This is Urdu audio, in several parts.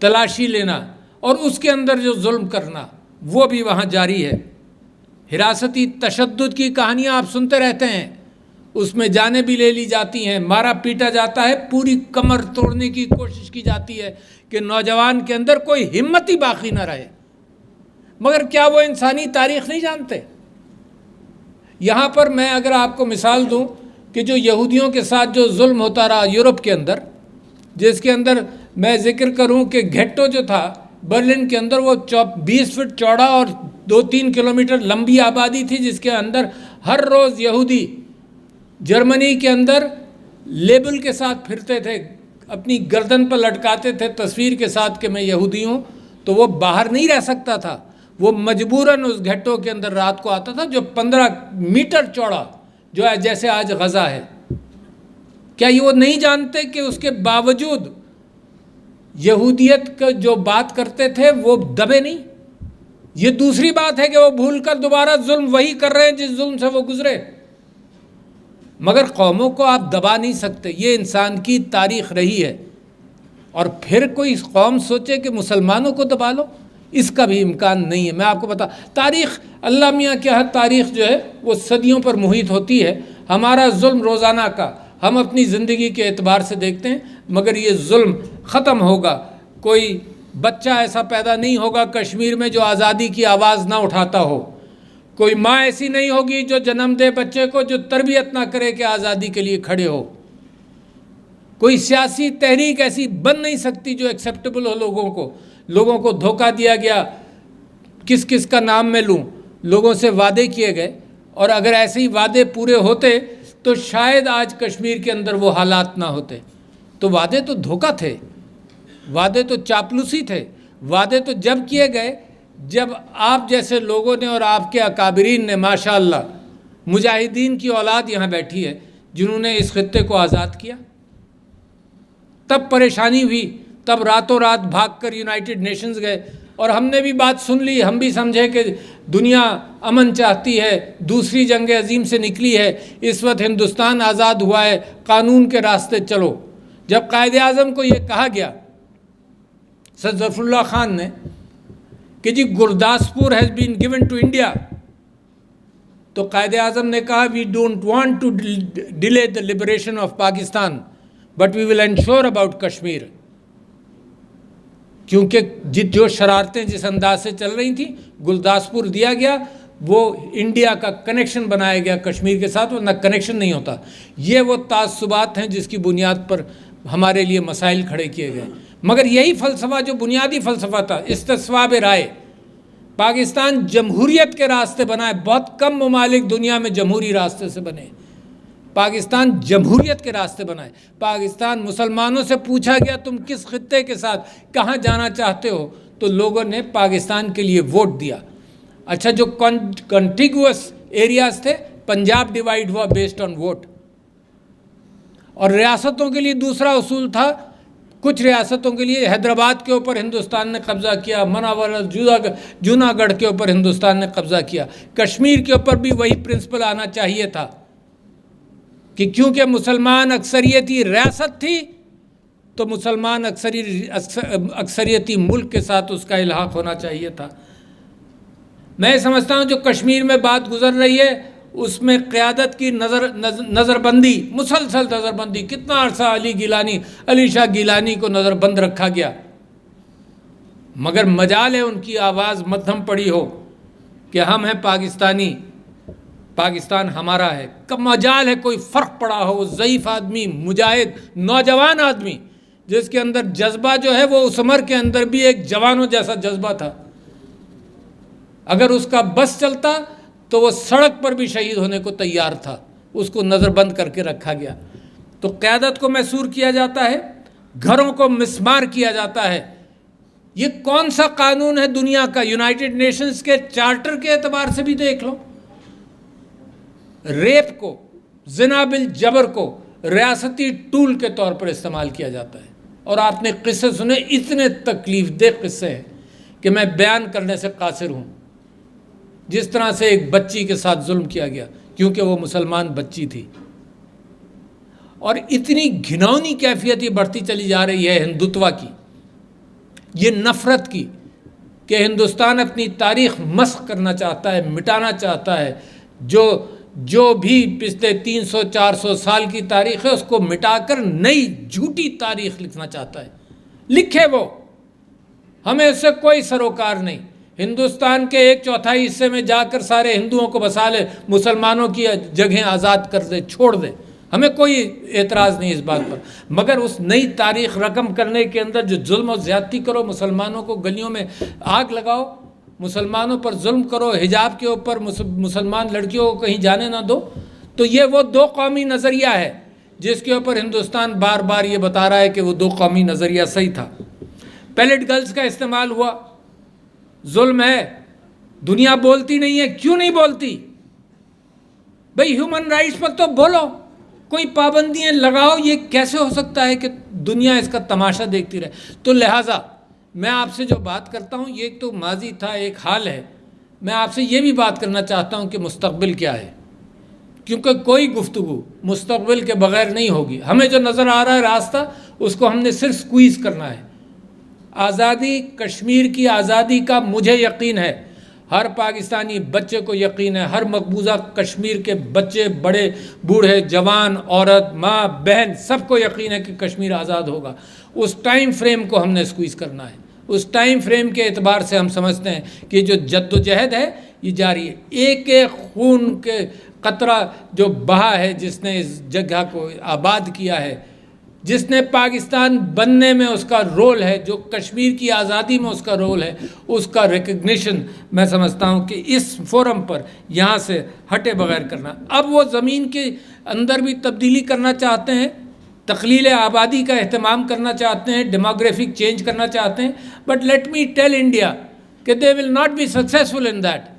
تلاشی لینا اور اس کے اندر جو ظلم کرنا وہ بھی وہاں جاری ہے۔ حراستی تشدد کی کہانیاں آپ سنتے رہتے ہیں، اس میں جانیں بھی لے لی جاتی ہیں، مارا پیٹا جاتا ہے، پوری کمر توڑنے کی کوشش کی جاتی ہے کہ نوجوان کے اندر کوئی ہمت ہی باقی نہ رہے۔ مگر کیا وہ انسانی تاریخ نہیں جانتے؟ یہاں پر میں اگر آپ کو مثال دوں کہ جو یہودیوں کے ساتھ جو ظلم ہوتا رہا یورپ کے اندر، جس کے اندر میں ذکر کروں کہ گھیٹو جو تھا برلن کے اندر، وہ 20 فٹ چوڑا اور 2-3 کلومیٹر لمبی آبادی تھی، جس کے اندر ہر روز یہودی جرمنی کے اندر لیبل کے ساتھ پھرتے تھے، اپنی گردن پر لٹکاتے تھے تصویر کے ساتھ کہ میں یہودی ہوں، تو وہ باہر نہیں رہ سکتا تھا، وہ مجبوراً اس گھٹوں کے اندر رات کو آتا تھا، جو 15 میٹر چوڑا، جو ہے جیسے آج غزہ ہے۔ کیا یہ وہ نہیں جانتے کہ اس کے باوجود یہودیت کا جو بات کرتے تھے وہ دبے نہیں؟ یہ دوسری بات ہے کہ وہ بھول کر دوبارہ ظلم وہی کر رہے ہیں جس ظلم سے وہ گزرے، مگر قوموں کو آپ دبا نہیں سکتے، یہ انسان کی تاریخ رہی ہے۔ اور پھر کوئی قوم سوچے کہ مسلمانوں کو دبا لو، اس کا بھی امکان نہیں ہے۔ میں آپ کو بتا، تاریخ اللہ میاں کے ہاں تاریخ جو ہے وہ صدیوں پر محیط ہوتی ہے۔ ہمارا ظلم روزانہ کا ہم اپنی زندگی کے اعتبار سے دیکھتے ہیں، مگر یہ ظلم ختم ہوگا۔ کوئی بچہ ایسا پیدا نہیں ہوگا کشمیر میں جو آزادی کی آواز نہ اٹھاتا ہو، کوئی ماں ایسی نہیں ہوگی جو جنم دے بچے کو جو تربیت نہ کرے کہ آزادی کے لیے کھڑے ہو، کوئی سیاسی تحریک ایسی بن نہیں سکتی جو ایکسیپٹیبل ہو لوگوں کو دھوکہ دیا گیا۔ کس کس کا نام میں لوں؟ لوگوں سے وعدے کیے گئے، اور اگر ایسے ہی وعدے پورے ہوتے تو شاید آج کشمیر کے اندر وہ حالات نہ ہوتے۔ تو وعدے تو دھوکہ تھے، وعدے تو چاپلوسی تھے، وعدے تو جب کیے گئے جب آپ جیسے لوگوں نے اور آپ کے اکابرین نے، ماشاءاللہ مجاہدین کی اولاد یہاں بیٹھی ہے جنہوں نے اس خطے کو آزاد کیا۔ تب پریشانی ہوئی، تب راتوں رات بھاگ کر یونائٹڈ نیشنز گئے، اور ہم نے بھی بات سن لی، ہم بھی سمجھے کہ دنیا امن چاہتی ہے، دوسری جنگ عظیم سے نکلی ہے، اس وقت ہندوستان آزاد ہوا ہے، قانون کے راستے چلو۔ جب قائد اعظم کو یہ کہا گیا سر ظفر اللہ خان نے کہ جی Gurdaspur has been given to India, تو قائد اعظم نے کہا we don't want to delay the liberation of Pakistan but we will ensure about Kashmir, کیونکہ جو شرارتیں جس انداز سے چل رہی تھیں، گرداسپور دیا گیا، وہ انڈیا کا کنیکشن بنایا گیا کشمیر کے ساتھ، ورنہ کنیکشن نہیں ہوتا۔ یہ وہ تعصبات ہیں جس کی بنیاد پر ہمارے لیے مسائل کھڑے کیے گئے، مگر یہی فلسفہ جو بنیادی فلسفہ تھا، استصواب رائے، پاکستان جمہوریت کے راستے بنا ہے۔ بہت کم ممالک دنیا میں جمہوری راستے سے بنے، پاکستان جمہوریت کے راستے بنا ہے۔ پاکستان مسلمانوں سے پوچھا گیا تم کس خطے کے ساتھ کہاں جانا چاہتے ہو، تو لوگوں نے پاکستان کے لیے ووٹ دیا۔ اچھا، جو کنٹیگوس ایریاز تھے، پنجاب ڈیوائیڈ ہوا بیسڈ آن ووٹ، اور ریاستوں کے لیے دوسرا اصول تھا، کچھ ریاستوں کے لیے حیدرآباد کے اوپر ہندوستان نے قبضہ کیا، مناور جوناگڑھ کے اوپر ہندوستان نے قبضہ کیا، کشمیر کے اوپر بھی وہی پرنسپل آنا چاہیے تھا کہ کیونکہ مسلمان اکثریتی ریاست تھی تو مسلمان اکثریتی ملک کے ساتھ اس کا الحاق ہونا چاہیے تھا۔ میں سمجھتا ہوں جو کشمیر میں بات گزر رہی ہے اس میں قیادت کی نظر بندی، مسلسل نظر بندی، کتنا عرصہ علی شاہ گیلانی کو نظر بند رکھا گیا، مگر مجال ہے ان کی آواز مدھم پڑی ہو کہ ہم ہیں پاکستانی، پاکستان ہمارا ہے، کب مجال ہے کوئی فرق پڑا ہو، ضعیف آدمی، مجاہد، نوجوان آدمی جس کے اندر جذبہ جو ہے وہ اس عمر کے اندر بھی ایک جوانوں جیسا جذبہ تھا، اگر اس کا بس چلتا تو وہ سڑک پر بھی شہید ہونے کو تیار تھا، اس کو نظر بند کر کے رکھا گیا۔ تو قیادت کو محصور کیا جاتا ہے، گھروں کو مسمار کیا جاتا ہے۔ یہ کون سا قانون ہے دنیا کا؟ یونائٹڈ نیشنز کے چارٹر کے اعتبار سے بھی دیکھ لو، ریپ کو، زنا بالجبر کو ریاستی ٹول کے طور پر استعمال کیا جاتا ہے، اور آپ نے قصے سنے، اتنے تکلیف دہ قصے ہیں کہ میں بیان کرنے سے قاصر ہوں۔ جس طرح سے ایک بچی کے ساتھ ظلم کیا گیا کیونکہ وہ مسلمان بچی تھی، اور اتنی گھناؤنی کیفیت یہ بڑھتی چلی جا رہی ہے ہندوتوا کی، یہ نفرت کی کہ ہندوستان اپنی تاریخ مسخ کرنا چاہتا ہے، مٹانا چاہتا ہے، جو بھی پچھلے 300-400 سال کی تاریخ ہے اس کو مٹا کر نئی جھوٹی تاریخ لکھنا چاہتا ہے. لکھے وہ، ہمیں اس سے کوئی سروکار نہیں. ہندوستان کے 1/4 حصے میں جا کر سارے ہندوؤں کو بسا لے، مسلمانوں کی جگہیں آزاد کر دے، چھوڑ دے، ہمیں کوئی اعتراض نہیں اس بات پر. مگر اس نئی تاریخ رقم کرنے کے اندر جو ظلم و زیادتی کرو، مسلمانوں کو گلیوں میں آگ لگاؤ، مسلمانوں پر ظلم کرو، حجاب کے اوپر مسلمان لڑکیوں کو کہیں جانے نہ دو، تو یہ وہ 2 قومی نظریہ ہے جس کے اوپر ہندوستان بار بار یہ بتا رہا ہے کہ وہ 2 قومی نظریہ صحیح تھا. پیلٹ گرلز کا استعمال ہوا، ظلم ہے. دنیا بولتی نہیں ہے، کیوں نہیں بولتی بھئی؟ ہیومن رائٹس پر تو بولو، کوئی پابندیاں لگاؤ. یہ کیسے ہو سکتا ہے کہ دنیا اس کا تماشا دیکھتی رہے؟ تو لہٰذا میں آپ سے جو بات کرتا ہوں، یہ ایک تو ماضی تھا، ایک حال ہے. میں آپ سے یہ بھی بات کرنا چاہتا ہوں کہ مستقبل کیا ہے، کیونکہ کوئی گفتگو مستقبل کے بغیر نہیں ہوگی. ہمیں جو نظر آ رہا ہے راستہ، اس کو ہم نے صرف سکویز کرنا ہے. آزادی، کشمیر کی آزادی کا مجھے یقین ہے، ہر پاکستانی بچے کو یقین ہے، ہر مقبوضہ کشمیر کے بچے، بڑے بوڑھے، جوان، عورت، ماں، بہن، سب کو یقین ہے کہ کشمیر آزاد ہوگا. اس ٹائم فریم کو ہم نے سکویز کرنا ہے. اس ٹائم فریم کے اعتبار سے ہم سمجھتے ہیں کہ جو جد و جہد ہے یہ جاری ہے. ایک ایک خون کے قطرہ جو بہا ہے، جس نے اس جگہ کو آباد کیا ہے، جس نے پاکستان بننے میں اس کا رول ہے، جو کشمیر کی آزادی میں اس کا رول ہے، اس کا ریکگنیشن میں سمجھتا ہوں کہ اس فورم پر یہاں سے ہٹے بغیر کرنا. اب وہ زمین کے اندر بھی تبدیلی کرنا چاہتے ہیں، تقلیل آبادی کا اہتمام کرنا چاہتے ہیں، ڈیموگرافک چینج کرنا چاہتے ہیں. But let me tell India کہ they will not be successful in that.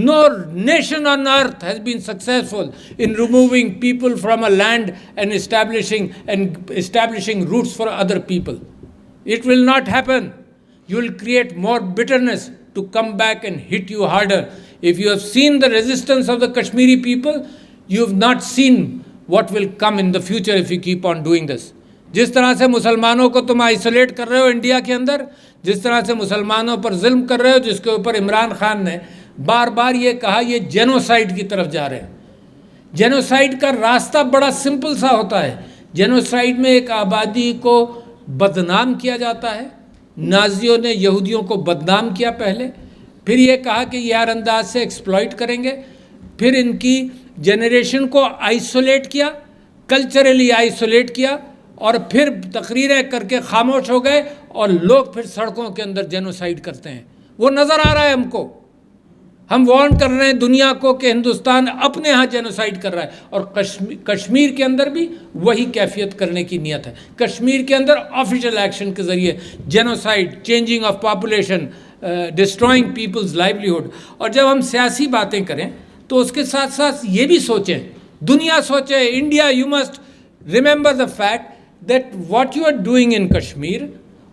No nation on earth has been successful in removing people from a land and establishing roots for other people. It will not happen. You will create more bitterness to come back and hit you harder. If you have seen the resistance of the Kashmiri people, you have not seen what will come in the future if you keep on doing this. جس طرح سے مسلمانوں کو تم آئسولیٹ کر رہے ہو انڈیا کے اندر، جس طرح سے مسلمانوں پر ظلم کر رہے ہو، جس کے اوپر عمران خان نے بار بار یہ کہا یہ جینوسائیڈ کی طرف جا رہے ہیں. جینوسائیڈ کا راستہ بڑا سمپل سا ہوتا ہے. جینوسائیڈ میں ایک آبادی کو بدنام کیا جاتا ہے. نازیوں نے یہودیوں کو بدنام کیا پہلے، پھر یہ کہا کہ یہ ہر انداز سے ایکسپلائٹ کریں گے، پھر ان کی جنریشن کو آئسولیٹ کیا، کلچرلی آئسولیٹ کیا، اور پھر تقریریں کر کے خاموش ہو گئے، اور لوگ پھر سڑکوں کے اندر جینوسائیڈ کرتے ہیں. وہ نظر آ رہا ہے ہم کو. ہم وارن کر رہے ہیں دنیا کو کہ ہندوستان اپنے ہاں جینوسائیڈ کر رہا ہے، اور کشمیر کے اندر بھی وہی کیفیت کرنے کی نیت ہے. کشمیر کے اندر آفیشیل ایکشن کے ذریعے genocide, changing of population, destroying peoples livelihood. اور جب ہم سیاسی باتیں کریں تو اس کے ساتھ ساتھ یہ بھی سوچیں، دنیا سوچے، India, you must remember the fact that what you are doing in Kashmir,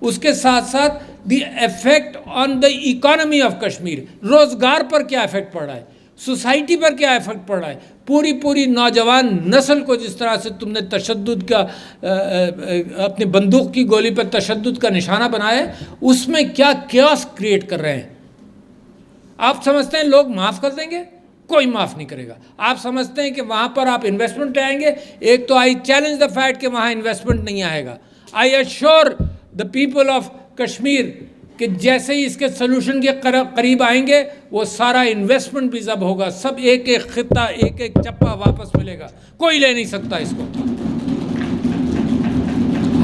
اس کے ساتھ ساتھ the effect on the economy of Kashmir. روزگار پر کیا ایفیکٹ پڑ رہا ہے، سوسائٹی پر کیا ایفیکٹ پڑ رہا ہے، پوری نوجوان نسل کو جس طرح سے تم نے تشدد کا اپنی بندوق کی گولی پر تشدد کا نشانہ بنایا ہے، اس میں کیا کیاس کریٹ کر رہے ہیں. آپ سمجھتے ہیں لوگ معاف کر دیں گے؟ کوئی معاف نہیں کرے گا. آپ سمجھتے ہیں کہ وہاں پر آپ انویسٹمنٹ لائیں گے؟ ایک تو آئی چیلنج دا فیکٹ کہ وہاں انویسٹمنٹ نہیں آئے گا. I assure the people of Kashmir کہ جیسے ہی اس کے سلوشن کے قریب آئیں گے وہ سارا انویسٹمنٹ بھی ضبط ہوگا. سب ایک ایک خطہ، ایک ایک چپا واپس ملے گا. کوئی لے نہیں سکتا اس کو.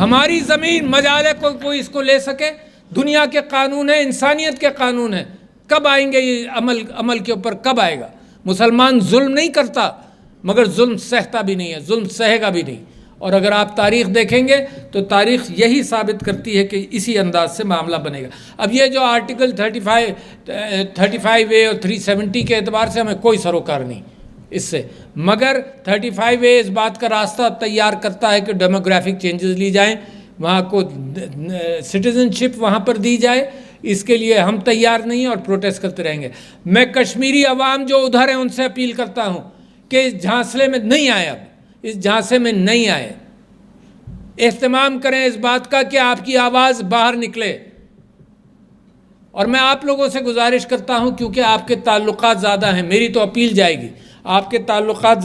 ہماری زمین مجال ہے کوئی اس کو لے سکے؟ دنیا کے قانون ہیں، انسانیت کے قانون ہیں. کب آئیں گے یہ عمل کے اوپر کب آئے گا؟ مسلمان ظلم نہیں کرتا، مگر ظلم سہتا بھی نہیں ہے، ظلم سہے گا بھی نہیں. اور اگر آپ تاریخ دیکھیں گے تو تاریخ یہی ثابت کرتی ہے کہ اسی انداز سے معاملہ بنے گا. اب یہ جو آرٹیکل 35A اور 370 کے اعتبار سے ہمیں کوئی سروکار نہیں اس سے، مگر 35A اس بات کا راستہ تیار کرتا ہے کہ ڈیموگرافک چینجز لی جائیں، وہاں کو سٹیزن شپ وہاں پر دی جائے. اس کے لیے ہم تیار نہیں اور پروٹیسٹ کرتے رہیں گے. میں کشمیری عوام جو ادھر ہیں ان سے اپیل کرتا ہوں کہ اس جھانسلے میں نہیں آئے، اب اس جھانسے میں نہیں آئے. اہتمام کریں اس بات کا کہ آپ کی آواز باہر نکلے. اور میں آپ لوگوں سے گزارش کرتا ہوں، کیونکہ آپ کے تعلقات زیادہ ہیں، میری تو اپیل جائے گی، آپ کے تعلقات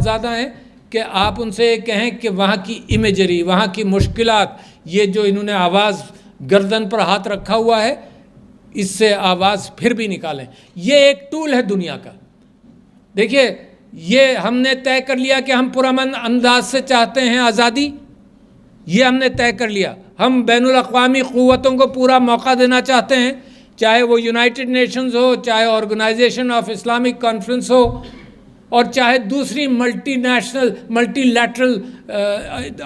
زیادہ ہیں کہ آپ ان سے یہ کہیں کہ وہاں کی امیجری، وہاں کی مشکلات، یہ جو انہوں نے آواز گردن پر ہاتھ رکھا ہوا ہے، اس سے آواز پھر بھی نکالیں۔ یہ ایک ٹول ہے دنیا کا۔ دیکھیے، یہ ہم نے طے کر لیا کہ ہم پرامن انداز سے چاہتے ہیں آزادی، یہ ہم نے طے کر لیا۔ ہم بین الاقوامی قوتوں کو پورا موقع دینا چاہتے ہیں، چاہے وہ یونائٹڈ نیشنز ہو، چاہے آرگنائزیشن آف اسلامک کانفرنس ہو، اور چاہے دوسری ملٹی لیٹرل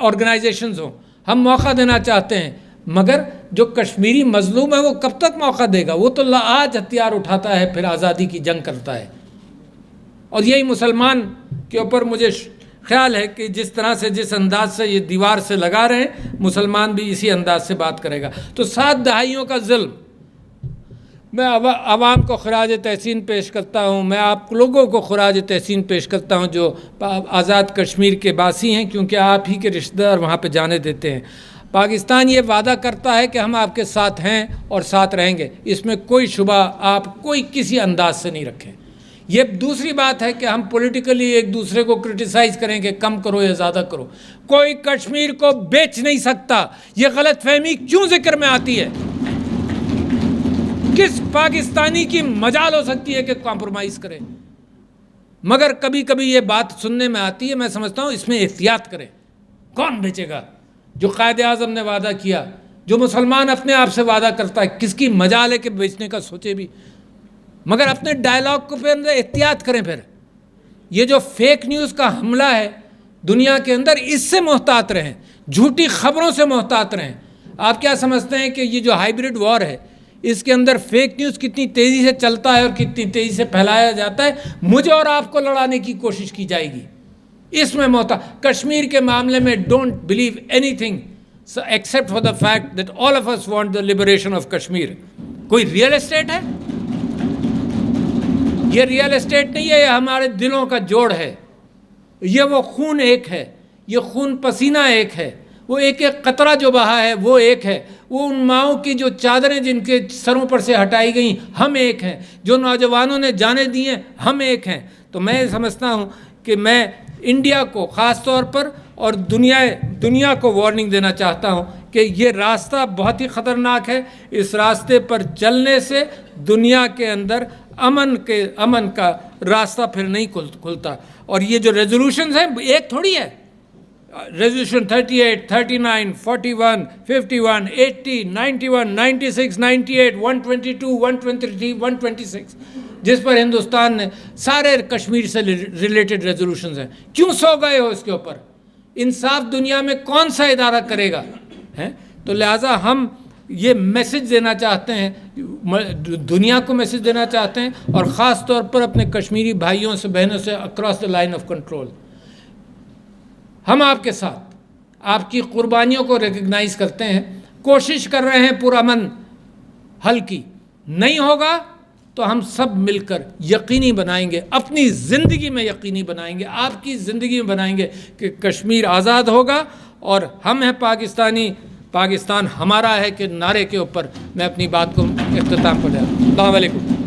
آرگنائزیشنز ہوں، ہم موقع دینا چاہتے ہیں۔ مگر جو کشمیری مظلوم ہے وہ کب تک موقع دے گا؟ وہ تو آج ہتھیار اٹھاتا ہے، پھر آزادی کی جنگ کرتا ہے۔ اور یہی مسلمان کے اوپر مجھے خیال ہے کہ جس طرح سے، جس انداز سے یہ دیوار سے لگا رہے ہیں، مسلمان بھی اسی انداز سے بات کرے گا۔ تو 7 دہائیوں کا ظلم، میں عوام کو خراج تحسین پیش کرتا ہوں، میں آپ لوگوں کو خراج تحسین پیش کرتا ہوں جو آزاد کشمیر کے باسی ہیں، کیونکہ آپ ہی کے رشتہ دار وہاں پہ جانے دیتے ہیں۔ پاکستان یہ وعدہ کرتا ہے کہ ہم آپ کے ساتھ ہیں اور ساتھ رہیں گے، اس میں کوئی شبہ آپ کوئی کسی انداز سے نہیں رکھیں۔ یہ دوسری بات ہے کہ ہم پولیٹیکلی ایک دوسرے کو کرٹیسائز کریں کہ کم کرو یا زیادہ کرو۔ کوئی کشمیر کو بیچ نہیں سکتا۔ یہ غلط فہمی کیوں ذکر میں آتی ہے؟ کس پاکستانی کی مجال ہو سکتی ہے کہ کمپرومائز کرے؟ مگر کبھی کبھی یہ بات سننے میں آتی ہے، میں سمجھتا ہوں اس میں احتیاط کریں۔ کون بیچے گا؟ جو قائد اعظم نے وعدہ کیا، جو مسلمان اپنے آپ سے وعدہ کرتا ہے، کس کی مجال ہے کہ بیچنے کا سوچے بھی؟ مگر اپنے ڈائلاگ کو پہ اندر احتیاط کریں۔ پھر یہ جو فیک نیوز کا حملہ ہے دنیا کے اندر، اس سے محتاط رہیں، جھوٹی خبروں سے محتاط رہیں۔ آپ کیا سمجھتے ہیں کہ یہ جو ہائیبرڈ وار ہے، اس کے اندر فیک نیوز کتنی تیزی سے چلتا ہے اور کتنی تیزی سے پھیلایا جاتا ہے؟ مجھے اور آپ کو لڑانے کی کوشش کی جائے گی، اس میں محتاط۔ کشمیر کے معاملے میں don't believe anything except for the fact that all of us want the liberation of Kashmir. کوئی ریئل اسٹیٹ ہے؟ یہ ریئل اسٹیٹ نہیں ہے، یہ ہمارے دلوں کا جوڑ ہے۔ یہ وہ خون ایک ہے، یہ خون پسینہ ایک ہے، وہ ایک ایک قطرہ جو بہا ہے وہ ایک ہے، وہ ان ماؤں کی جو چادریں جن کے سروں پر سے ہٹائی گئیں ہم ایک ہیں، جو نوجوانوں نے جانیں دی ہیں ہم ایک ہیں۔ تو میں سمجھتا ہوں کہ میں انڈیا کو خاص طور پر اور دنیا کو وارننگ دینا چاہتا ہوں کہ یہ راستہ بہت ہی خطرناک ہے۔ اس راستے پر چلنے سے دنیا کے اندر امن کا راستہ پھر نہیں کھلتا۔ اور یہ جو ریزولوشنز ہیں ایک تھوڑی ہے، ریزولوشن 38، 39، 41، 51، 80، 91، 96، 98، 122، 123، 126، جس پر ہندوستان نے سارے کشمیر سے ریلیٹڈ ریزولوشنز ہیں۔ کیوں سو گئے ہو اس کے اوپر؟ انصاف دنیا میں کون سا ادارہ کرے گا؟ تو لہٰذا ہم یہ میسج دینا چاہتے ہیں، دنیا کو میسج دینا چاہتے ہیں، اور خاص طور پر اپنے کشمیری بھائیوں سے بہنوں سے across the line of control, ہم آپ کے ساتھ، آپ کی قربانیوں کو ریکگنائز کرتے ہیں، کوشش کر رہے ہیں پرامن حل کی۔ نہیں ہوگا تو ہم سب مل کر یقینی بنائیں گے، اپنی زندگی میں یقینی بنائیں گے، آپ کی زندگی میں بنائیں گے کہ کشمیر آزاد ہوگا، اور ہم ہیں پاکستانی، پاکستان ہمارا ہے کہ نعرے کے اوپر میں اپنی بات کو اختتام پر لے آؤں۔ السلام علیکم۔